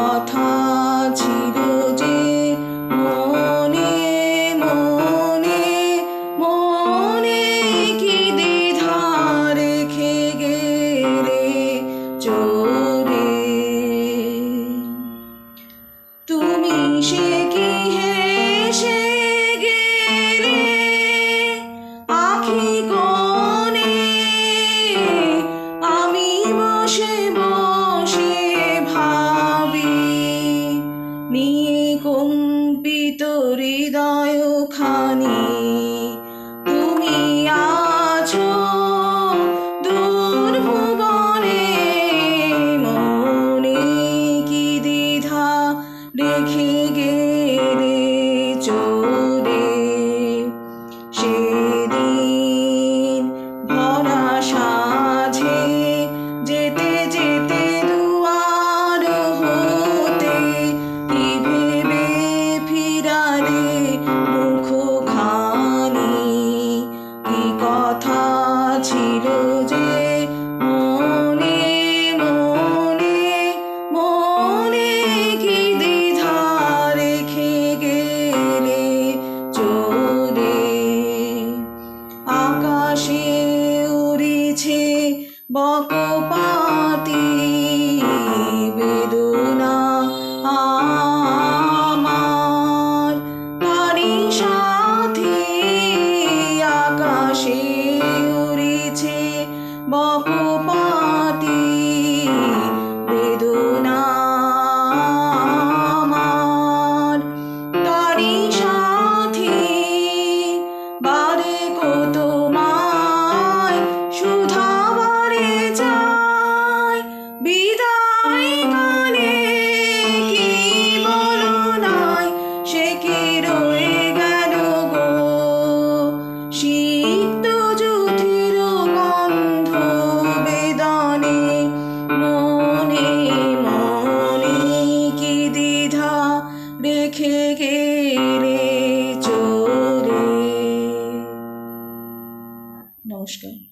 কথা ছিল যে মনে মনে মনে কি দ্বিধা রেখে গেলে চলে তুমি সে কি হেসে গেলে আখি কোণে আমি বসে বসে ভাবি নিয়ে কম্পিত হৃদয়খানি তুমি আছো দূর ভুবনে মনে কি দ্বিধা রেখে গেলে চলে সেদিন ভরা সাঝে যেতে যেতে দুয়ার হতে কি ভেবে ফিরালে মুখখানি কি কথা ছিল যে মনে মনে মনে কি দ্বিধা রেখে গেলে চলে আকাশে উড়িছে বকপাতি বেদনা আমার তারি সাথী আকাশে উড়িছে বকপাতি বেদনা আমার তারি সাথী বারে কত মায় সুধা বারে চাই বিদায় কালে কি বলো নাই সে কি রয়ে গেল গো সিক্ত জ্যোতির গন্ধ বেদনে মনে মনে কি দ্বিধা রেখে গেলে চলে। নমস্কার।